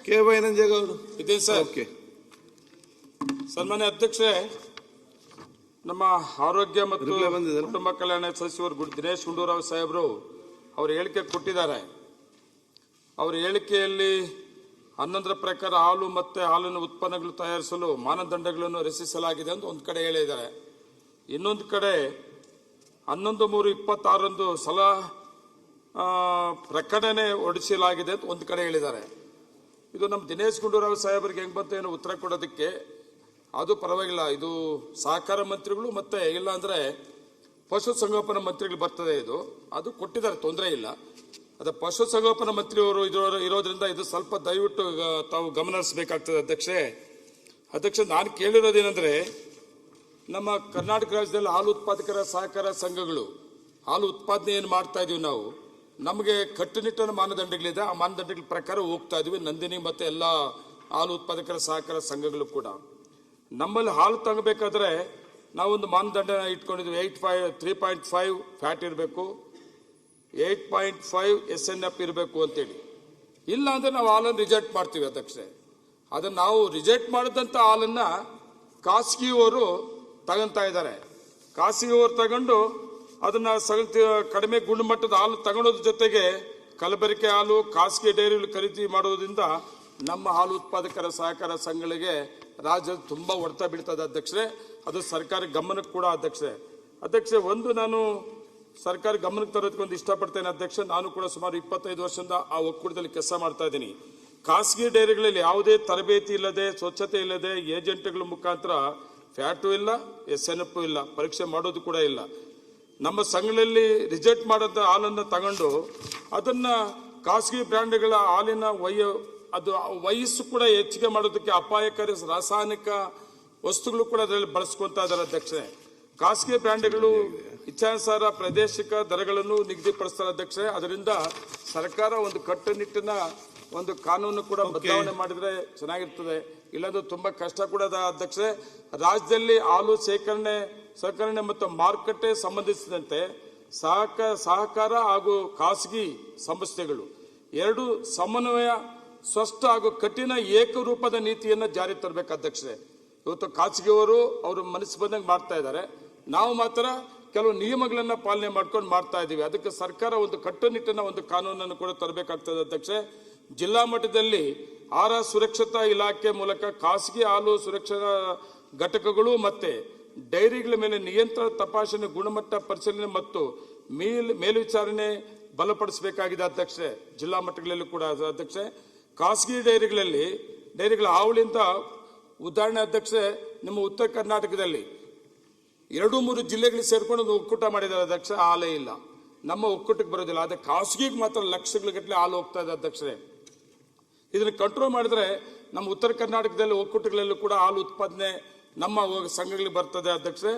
K Y Nanjegowda ಅವರು ಇದೆ sir. Okay. ಸನ್ಮಾನ್ಯ ಅಧ್ಯಕ್ಷರೇ, ನಮ್ಮ ಆರೋಗ್ಯ ಮತ್ತು ಕುಟುಂಬ ಕಲ್ಯಾಣ ಸಚಿವರು ದಿನೇಶ್ ಗುಂಡೂರಾವ್ ಸಾಹೇಬರು ಅವರು ಹೇಳಿಕೆ ಕೊಟ್ಟಿದ್ದಾರೆ. ಅವರ ಹೇಳಿಕೆಯಲ್ಲಿ 11ರ ಪ್ರಕಾರ ಹಾಲು ಮತ್ತು ಹಾಲಿನ ಉತ್ಪನ್ನಗಳು ತಯಾರಿಸಲು ಮಾನದಂಡಗಳನ್ನು ರಚಿಸಲಾಗಿದೆ ಅಂತ ಒಂದು ಕಡೆ ಹೇಳಿದ್ದಾರೆ. ಇನ್ನೊಂದು ಕಡೆ 11/3/26ರಂದು ಪ್ರಕಟಣೆ ಹೊರಡಿಸಲಾಗಿದೆ ಅಂತ ಒಂದು ಕಡೆ ಹೇಳಿದ್ದಾರೆ. ಇದು ನಮ್ಮ ದಿನೇಶ್ ಗುಂಡೂರಾವ್ ಸಾಹೇಬರಿಗೆ ಹೆಂಗೆ ಬಂತು ಏನೋ ಉತ್ತರ ಕೊಡೋದಕ್ಕೆ ಅದು ಪರವಾಗಿಲ್ಲ. ಇದು ಸಹಕಾರ ಮಂತ್ರಿಗಳು ಮತ್ತೆ ಇಲ್ಲ ಅಂದ್ರೆ ಪಶುಸಂಗೋಪನಾ ಮಂತ್ರಿಗಳು ಬರ್ತದೆ. ಇದು ಅದು ಕೊಟ್ಟಿದ್ದಾರೆ, ತೊಂದರೆ ಇಲ್ಲ. ಅದು ಪಶುಸಂಗೋಪನಾ ಮಂತ್ರಿಯವರು ಇರೋದ್ರಿಂದ ಇದು ಸ್ವಲ್ಪ ದಯವಿಟ್ಟು ತಾವು ಗಮನ ಹರಿಸಬೇಕಾಗ್ತದೆ ಅಧ್ಯಕ್ಷ. ನಾನು ಕೇಳಿರೋದೇನೆಂದ್ರೆ, ನಮ್ಮ ಕರ್ನಾಟಕ ರಾಜ್ಯದಲ್ಲಿ ಹಾಲು ಉತ್ಪಾದಕರ ಸಹಕಾರ ಸಂಘಗಳು ಹಾಲು ಉತ್ಪಾದನೆ ಏನು ಮಾಡ್ತಾ ಇದೀವಿ ನಾವು, ನಮಗೆ ಕಟ್ಟುನಿಟ್ಟಿನ ಮಾನದಂಡಗಳಿದೆ. ಆ ಮಾನದಂಡಗಳ ಪ್ರಕಾರ ಹೋಗ್ತಾ ಇದೀವಿ. ನಂದಿನಿ ಮತ್ತೆ ಎಲ್ಲ ಹಾಲು ಉತ್ಪಾದಕರ ಸಹಕಾರ ಸಂಘಗಳು ಕೂಡ ನಮ್ಮಲ್ಲಿ ಹಾಲು ತಗೋಬೇಕಾದ್ರೆ ನಾವೊಂದು ಮಾನದಂಡ ಇಟ್ಕೊಂಡಿದ್ವಿ. 3.5 ಫ್ಯಾಟ್ ಇರಬೇಕು, 8.5 SNF ಇರಬೇಕು ಅಂತೇಳಿ. ಇಲ್ಲ ಅಂದ್ರೆ ನಾವು ಹಾಲನ್ನು ರಿಜೆಕ್ಟ್ ಮಾಡ್ತೀವಿ ಅಧ್ಯಕ್ಷೆ. ಅದನ್ನು ನಾವು ರಿಜೆಕ್ಟ್ ಮಾಡಿದಂಥ ಹಾಲನ್ನು ಖಾಸಗಿಯವರು ತಗೊಂತಾ ಇದ್ದಾರೆ. ಖಾಸಗಿಯವರು ತಗೊಂಡು ಅದನ್ನ ಕಡಿಮೆ ಗುಣಮಟ್ಟದ ಹಾಲು ತಗೊಳ್ಳೋದ್ರ ಜೊತೆಗೆ ಕಲಬೆರಕೆ ಹಾಲು ಖಾಸಗಿ ಡೈರಿಗಳು ಖರೀದಿ ಮಾಡೋದ್ರಿಂದ ನಮ್ಮ ಹಾಲು ಉತ್ಪಾದಕರ ಸಹಕಾರ ಸಂಘಗಳಿಗೆ ರಾಜ್ಯದ ತುಂಬಾ ಹೊಡೆತ ಬೀಳ್ತದೆ ಅಧ್ಯಕ್ಷರೇ. ಅದು ಸರ್ಕಾರ ಗಮನಕ್ಕೆ ಕೂಡ ಅಧ್ಯಕ್ಷೆ ಒಂದು ನಾನು ಸರ್ಕಾರ ಗಮನಕ್ಕೆ ತರೋದಕ್ಕೆ ಒಂದು ಇಷ್ಟಪಡ್ತೇನೆ ಅಧ್ಯಕ್ಷ. ನಾನು ಕೂಡ ಸುಮಾರು 25 ವರ್ಷದಿಂದ ಆ ಒಕ್ಕೂಟದಲ್ಲಿ ಕೆಲಸ ಮಾಡ್ತಾ ಇದ್ದೀನಿ. ಖಾಸಗಿ ಡೈರಿಗಳಲ್ಲಿ ಯಾವುದೇ ತರಬೇತಿ ಇಲ್ಲದೆ, ಸ್ವಚ್ಛತೆ ಇಲ್ಲದೆ, ಏಜೆಂಟ್ಗಳ ಮುಖಾಂತರ ಫ್ಯಾಟು ಇಲ್ಲ, SNF ಇಲ್ಲ, ಪರೀಕ್ಷೆ ಮಾಡೋದು ಕೂಡ ಇಲ್ಲ. ನಮ್ಮ ಸಂಘಗಳಲ್ಲಿ ರಿಜೆಕ್ಟ್ ಮಾಡೋಂಥ ಹಾಲನ್ನು ತಗೊಂಡು ಅದನ್ನ ಖಾಸಗಿ ಬ್ರ್ಯಾಂಡ್ಗಳ ಹಾಲಿನ ವಯಸ್ಸು ಕೂಡ ಹೆಚ್ಚಿಗೆ ಮಾಡೋದಕ್ಕೆ ಅಪಾಯಕಾರಿ ರಾಸಾಯನಿಕ ವಸ್ತುಗಳು ಕೂಡ ಅದರಲ್ಲಿ ಬಳಸ್ಕೊತಾ ಇದ್ದಾರೆ ಅಧ್ಯಕ್ಷೆ. ಖಾಸಗಿ ಬ್ರ್ಯಾಂಡ್ಗಳು ಇಚ್ಛಾನುಸಾರ ಪ್ರಾದೇಶಿಕ ದರಗಳನ್ನು ನಿಗದಿಪಡಿಸ್ತಾರೆ ಅಧ್ಯಕ್ಷೆ. ಅದರಿಂದ ಸರ್ಕಾರ ಒಂದು ಕಟ್ಟುನಿಟ್ಟಿನ ಒಂದು ಕಾನೂನು ಕೂಡ ಬದಲಾವಣೆ ಮಾಡಿದ್ರೆ ಚೆನ್ನಾಗಿರ್ತದೆ. ಇಲ್ಲಂದ್ರೆ ತುಂಬಾ ಕಷ್ಟ ಕೂಡ ಅಧ್ಯಕ್ಷೆ. ರಾಜ್ಯದಲ್ಲಿ ಹಾಲು ಸಹಕರಣೆ ಮತ್ತು ಮಾರುಕಟ್ಟೆ ಸಂಬಂಧಿಸಿದಂತೆ ಸಹಕಾರ ಹಾಗೂ ಖಾಸಗಿ ಸಂಸ್ಥೆಗಳು ಎರಡು ಸಮನ್ವಯ, ಸ್ಪಷ್ಟ ಹಾಗೂ ಕಠಿಣ ಏಕರೂಪದ ನೀತಿಯನ್ನು ಜಾರಿ ತರಬೇಕು ಅಧ್ಯಕ್ಷರೇ. ಇವತ್ತು ಖಾಸಗಿಯವರು ಅವರು ಮನಸ್ಸು ಬಂದಂಗೆ ಮಾಡ್ತಾ ಇದ್ದಾರೆ, ನಾವು ಮಾತ್ರ ಕೆಲವು ನಿಯಮಗಳನ್ನ ಪಾಲನೆ ಮಾಡ್ಕೊಂಡು ಮಾಡ್ತಾ ಇದ್ದೀವಿ. ಅದಕ್ಕೆ ಸರ್ಕಾರ ಒಂದು ಕಟ್ಟುನಿಟ್ಟಿನ ಒಂದು ಕಾನೂನನ್ನು ಕೂಡ ತರಬೇಕಾಗ್ತದೆ ಅಧ್ಯಕ್ಷೆ. ಜಿಲ್ಲಾ ಮಟ್ಟದಲ್ಲಿ ಆಹಾರ ಸುರಕ್ಷತಾ ಇಲಾಖೆ ಮೂಲಕ ಖಾಸಗಿ ಹಾಲು ಸುರಕ್ಷತಾ ಘಟಕಗಳು ಮತ್ತೆ ಡೈರಿಗಳ ಮೇಲೆ ನಿಯಂತ್ರಣ, ತಪಾಸಣೆ, ಗುಣಮಟ್ಟ ಪರಿಶೀಲನೆ ಮತ್ತು ಮೇಲ್ವಿಚಾರಣೆ ಬಲಪಡಿಸಬೇಕಾಗಿದೆ ಅಧ್ಯಕ್ಷೆ. ಜಿಲ್ಲಾ ಮಟ್ಟಗಳಲ್ಲಿ ಕೂಡ ಅಧ್ಯಕ್ಷೆ. ಖಾಸಗಿ ಡೈರಿಗಳ ಹಾವಳಿಯಿಂದ ಉದಾಹರಣೆ ಅಧ್ಯಕ್ಷೆ, ನಿಮ್ಮ ಉತ್ತರ ಕರ್ನಾಟಕದಲ್ಲಿ 2-3 ಜಿಲ್ಲೆಗಳಿಗೆ ಸೇರ್ಕೊಂಡು ಒಂದು ಒಕ್ಕೂಟ ಮಾಡಿದ್ದಾರೆ ಅಧ್ಯಕ್ಷ. ಹಾಲೇ ಇಲ್ಲ, ನಮ್ಮ ಒಕ್ಕೂಟಕ್ಕೆ ಬರೋದಿಲ್ಲ. ಅದೇ ಖಾಸಗಿಗೆ ಮಾತ್ರ ಲಕ್ಷಗಳ ಗಟ್ಟಲೆ ಹಾಲು ಹೋಗ್ತಾ ಇದೆ ಅಧ್ಯಕ್ಷರೇ. ಇದನ್ನು ಕಂಟ್ರೋಲ್ ಮಾಡಿದ್ರೆ ನಮ್ಮ ಉತ್ತರ ಕರ್ನಾಟಕದಲ್ಲಿ ಒಕ್ಕೂಟಗಳಲ್ಲೂ ಕೂಡ ಹಾಲು ಉತ್ಪಾದನೆ ನಮ್ಮ ಸಂಘಗಳಿಗೆ ಬರ್ತದೆ ಅಧ್ಯಕ್ಷರೇ.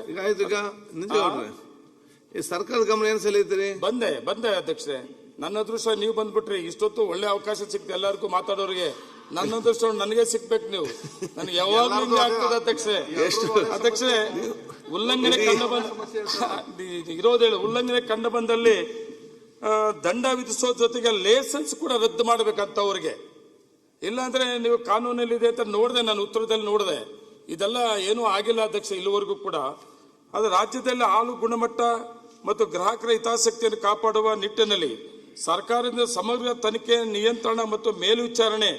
ಸರ್ಕಾರದ ಗಮನ ಏನು ಸೆಳೆಯುತ್ತೀರಿ? ಬಂದೆ ಅಧ್ಯಕ್ಷರೇ. ನನ್ನ ಅದೃಷ್ಟ ನೀವು ಬಂದ್ಬಿಟ್ರಿ. ಇಷ್ಟೊತ್ತು ಒಳ್ಳೆ ಅವಕಾಶ ಸಿಕ್ತು ಎಲ್ಲರಿಗೂ ಮಾತಾಡೋರಿಗೆ. ನನ್ನ ಅದೃಷ್ಟ ನನಗೆ ಸಿಕ್ಬೇಕು. ನೀವು ನನಗೆ ಯಾವಾಗಲೂ ಆಗ್ತದೆ ಅಧ್ಯಕ್ಷರೇ. ಉಲ್ಲಂಘನೆ ಕಂಡು ಬಂದಲ್ಲಿ ದಂಡ ವಿಧಿಸೋ ಜೊತೆಗೆ ಲೈಸೆನ್ಸ್ ಕೂಡ ರದ್ದು ಮಾಡಬೇಕಂತವ್ರಿಗೆ. ಇಲ್ಲಾಂದ್ರೆ ನೀವು ಕಾನೂನಲ್ಲಿ ಇದೆ ಅಂತ ನೋಡಿದೆ, ನಾನು ಉತ್ತರದಲ್ಲಿ ನೋಡಿದೆ. ಇದೆಲ್ಲ ಏನೂ ಆಗಿಲ್ಲ ಅಧ್ಯಕ್ಷ ಇಲ್ಲಿವರೆಗೂ ಕೂಡ. ಅದು ರಾಜ್ಯದಲ್ಲಿ ಹಾಲು ಗುಣಮಟ್ಟ ಮತ್ತು ಗ್ರಾಹಕರ ಹಿತಾಸಕ್ತಿಯನ್ನು ಕಾಪಾಡುವ ನಿಟ್ಟಿನಲ್ಲಿ ಸರ್ಕಾರದಿಂದ ಸಮಗ್ರ ತನಿಖೆ, ನಿಯಂತ್ರಣ ಮತ್ತು ಮೇಲ್ವಿಚಾರಣೆ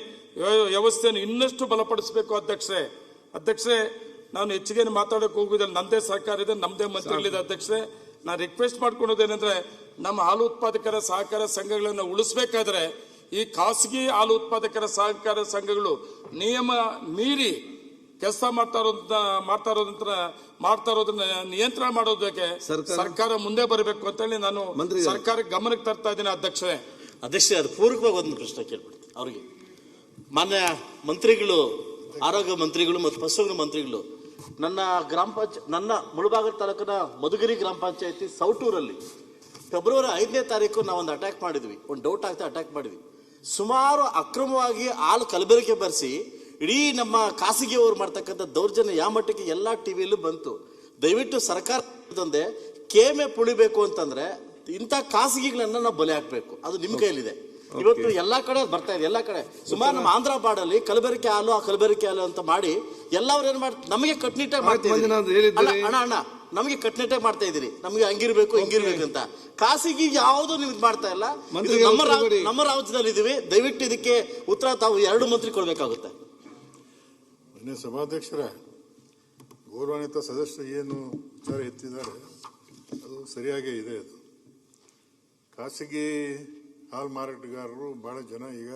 ವ್ಯವಸ್ಥೆಯನ್ನು ಇನ್ನಷ್ಟು ಬಲಪಡಿಸಬೇಕು ಅಧ್ಯಕ್ಷರೇ. ನಾನು ಹೆಚ್ಚಿಗೆ ಮಾತಾಡೋಕೆ ಹೋಗುವುದಿಲ್ಲ. ನಮ್ಮದೇ ಸರ್ಕಾರ ಇದೆ, ನಮ್ಮದೇ ಮಂತ್ರಿಗಳಿದೆ ಅಧ್ಯಕ್ಷರೇ. ನಾನು ರಿಕ್ವೆಸ್ಟ್ ಮಾಡ್ಕೊಳ್ಳೋದೇನೆಂದ್ರೆ, ನಮ್ಮ ಹಾಲು ಉತ್ಪಾದಕರ ಸಹಕಾರ ಸಂಘಗಳನ್ನು ಉಳಿಸಬೇಕಾದ್ರೆ ಈ ಖಾಸಗಿ ಹಾಲು ಉತ್ಪಾದಕರ ಸಹಕಾರ ಸಂಘಗಳು ನಿಯಮ ಮೀರಿ ಕೆಲಸ ಮಾಡ್ತಾ ಇರೋದನ್ನ ನಿಯಂತ್ರಣ ಮಾಡೋದಕ್ಕೆ ಸರ್ಕಾರ ಮುಂದೆ ಬರಬೇಕು ಅಂತ ಹೇಳಿ ನಾನು ಸರ್ಕಾರಕ್ಕೆ ಗಮನಕ್ಕೆ ತರ್ತಾ ಇದ್ದೀನಿ ಅಧ್ಯಕ್ಷರೇ. ಅದು ಪೂರ್ವಕವಾಗಿ ಒಂದು ಪ್ರಶ್ನೆ ಕೇಳ್ಬಿಡ್ತೀನಿ ಅವರಿಗೆ. ಮಾನ್ಯ ಮಂತ್ರಿಗಳು, ಆರೋಗ್ಯ ಮಂತ್ರಿಗಳು ಮತ್ತು ಪಶುಗಳ ಮಂತ್ರಿಗಳು, ನನ್ನ ಮುಳಬಾಗಿಲು ತಾಲೂಕಿನ ಮಧುಗಿರಿ ಗ್ರಾಮ ಪಂಚಾಯತಿ ಸೌಟೂರಲ್ಲಿ ಫೆಬ್ರವರಿ 5ನೇ ತಾರೀಕು ನಾವೊಂದು ಅಟ್ಯಾಕ್ ಮಾಡಿದ್ವಿ. ಒಂದು ಡೌಟ್ ಆಗ್ತಾ ಅಟ್ಯಾಕ್ ಮಾಡಿದ್ವಿ. ಸುಮಾರು ಅಕ್ರಮವಾಗಿ ಹಾಲು ಕಲಬೆರಕೆ ಬರೆಸಿ ಇಡೀ ನಮ್ಮ ಖಾಸಗಿಯವರು ಮಾಡ್ತಕ್ಕಂಥ ದೌರ್ಜನ್ಯ ಯಾವ ಮಟ್ಟಕ್ಕೆ ಎಲ್ಲ ಟಿವಿಯಲ್ಲೂ ಬಂತು. ದಯವಿಟ್ಟು ಸರ್ಕಾರ ಕೇಮೆ ಪುಳಿಬೇಕು ಅಂತಂದ್ರೆ ಇಂಥ ಖಾಸಗಿಗಳನ್ನ ನಾವು ಬಲೆ ಹಾಕಬೇಕು. ಅದು ನಿಮ್ಮ ಕೈಲಿದೆ. ಇವತ್ತು ಎಲ್ಲಾ ಕಡೆ ಬರ್ತಾ ಇದೆ, ಎಲ್ಲಾ ಕಡೆ ಸುಮಾರು ನಮ್ಮ ಆಂಧ್ರ ಬಾಡಲ್ಲಿ ಕಲಬೆರಕೆ ಹಾಲು ಆ ಕಲಬೆರಕೆ ಹಾಲು ಅಂತ ಮಾಡಿ ಎಲ್ಲವ್ರು ಏನ್ ಮಾಡ್ತಾರೆ, ನಮಗೆ ಕಟ್ನಿಟ್ಟಾಗಿ ಮಾಡ್ತಾ ಮಂಜುನಾಥ್ ಇದ್ದೀರಿ. ಹೇಳಿದ್ದೀರಿ. ಅಣ್ಣ ನಮಗೆ ಕಟ್ನಿಟ್ಟಾಗಿ ಮಾಡ್ತಾ ಇದ್ದೀರಿ, ನಮಗೆ ಹಂಗಿರ್ಬೇಕು ಹಿಂಗಿರ್ಬೇಕು ಅಂತ. ಖಾಸಗಿ ಯಾವುದು ನೀವು ಇದು ಮಾಡ್ತಾ ಇಲ್ಲ. ಇದು ಮಂತ್ರಿಗೆ ನಮ್ಮ ರಾಜ್ಯದಲ್ಲಿ ಇದೀವಿ. ದಯವಿಟ್ಟು ಇದಕ್ಕೆ ಉತ್ತರ ತಾವು 2 ಮಂತ್ರಿ ಕೊಡ್ಬೇಕಾಗುತ್ತೆ. ಮಾನ್ಯ ಸಭಾಧ್ಯಕ್ಷರ, ಗೌರವಾನ್ವಿತ ಸದಸ್ಯರು ಏನು ವಿಚಾರ ಎತ್ತಿದ್ದಾರೆ ಅದು ಸರಿಯಾಗೇ ಇದೆ. ಅದು ಖಾಸಗಿ ಹಾಲು ಮಾರಾಟಗಾರರು ಬಹಳ ಜನ ಈಗ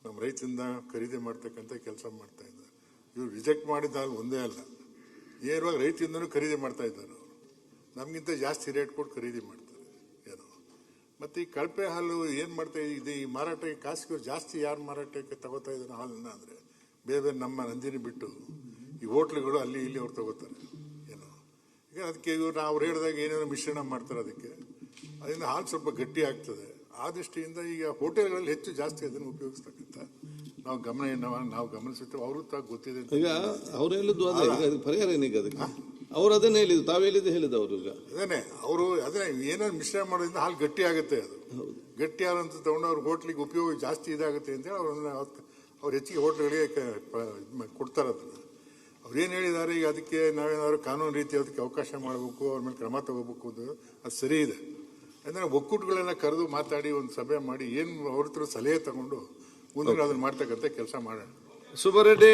ನಮ್ಮ ರೈತರಿಂದ ಖರೀದಿ ಮಾಡ್ತಕ್ಕಂಥ ಕೆಲಸ ಮಾಡ್ತಾ ಇದ್ದಾರೆ. ಇವರು ರಿಜೆಕ್ಟ್ ಮಾಡಿದ ಹಾಲು ಒಂದೇ ಅಲ್ಲ, ನೇರವಾಗಿ ರೈತರಿಂದನೂ ಖರೀದಿ ಮಾಡ್ತಾ ಇದ್ದಾರೆ. ಅವರು ನಮಗಿಂತ ಜಾಸ್ತಿ ರೇಟ್ ಕೊಟ್ಟು ಖರೀದಿ ಮಾಡ್ತಾರೆ ಏನೋ. ಮತ್ತು ಈ ಕಳಪೆ ಹಾಲು ಏನು ಮಾಡ್ತಾ ಇದೆ, ಈ ಮಾರಾಟಕ್ಕೆ ಖಾಸಗಿಯವರು ಜಾಸ್ತಿ ಯಾರು ಮಾರಾಟಕ್ಕೆ ತಗೋತಾ ಇದ್ದಾರೆ ಹಾಲನ್ನ ಅಂದರೆ ಬೇರೆ ಬೇರೆ ನಮ್ಮ ನಂದಿನಿ ಬಿಟ್ಟು ಈ ಹೋಟ್ಲುಗಳು ಅಲ್ಲಿ ಇಲ್ಲಿ ಅವ್ರು ತಗೋತಾರೆ ಏನೋ. ಈಗ ಅದಕ್ಕೆ ಇವರು ಅವ್ರು ಹೇಳಿದಾಗ ಏನೇನೋ ಮಿಶ್ರಣ ಮಾಡ್ತಾರೆ, ಅದರಿಂದ ಹಾಲು ಸ್ವಲ್ಪ ಗಟ್ಟಿ ಆಗ್ತದೆ. ಆ ದೃಷ್ಟಿಯಿಂದ ಈಗ ಹೋಟೆಲ್ಗಳಲ್ಲಿ ಹೆಚ್ಚು ಜಾಸ್ತಿ ಅದನ್ನು ಉಪಯೋಗಿಸ್ತಕ್ಕಂಥ ನಾವು ಗಮನಿಸುತ್ತೇವೆ. ಅವರು ಗೊತ್ತಿದೆ. ಈಗ ಅವ್ರು ಹೇಳಿದ್ದು ಅದೇ, ಈಗ ಅದಕ್ಕೆ ಪರಿಹಾರ ಏನೀಗ ಅದಕ್ಕೆ? ಅವ್ರು ಅದನ್ನೇ ಹೇಳಿದ್ದು, ತಾವು ಹೇಳಿದ್ದು ಅವ್ರು. ಈಗ ಅದೇ ಏನೋ ಮಿಶ್ರಣ ಮಾಡೋದ್ರಿಂದ ಹಾಲು ಗಟ್ಟಿ ಆಗುತ್ತೆ. ಅದು ಗಟ್ಟಿ ಹಾಲು ಅಂತ ತಗೊಂಡು ಅವ್ರ ಹೋಟ್ಲಿಗೆ ಉಪಯೋಗ ಜಾಸ್ತಿ ಇದಾಗುತ್ತೆ ಅಂತೇಳಿ ಅವ್ರು ಹೆಚ್ಚಿಗೆ ಹೋಟ್ಲ್ಗಳಿಗೆ ಕೊಡ್ತಾರೆ. ಅದನ್ನು ಅವ್ರು ಏನು ಹೇಳಿದ್ದಾರೆ, ಈಗ ಅದಕ್ಕೆ ನಾವೇನಾದ್ರು ಕಾನೂನು ರೀತಿ ಅದಕ್ಕೆ ಅವಕಾಶ ಮಾಡಬೇಕು, ಅವ್ರ ಮೇಲೆ ಕ್ರಮ ತಗೋಬೇಕು ಅಂತ ಅದು ಸರಿ ಇದೆ. ಅಂದರೆ ಒಕ್ಕೂಟಗಳೆಲ್ಲ ಕರೆದು ಮಾತಾಡಿ ಒಂದು ಸಭೆ ಮಾಡಿ ಏನು ಅವ್ರ ಹತ್ರ ಸಲಹೆ ತಗೊಂಡು ಮುಂದೆ ಅದನ್ನು ಮಾಡ್ತಕ್ಕಂಥ ಕೆಲಸ ಮಾಡೋಣ. ಸುಬ್ಬರೆಡ್ಡಿ.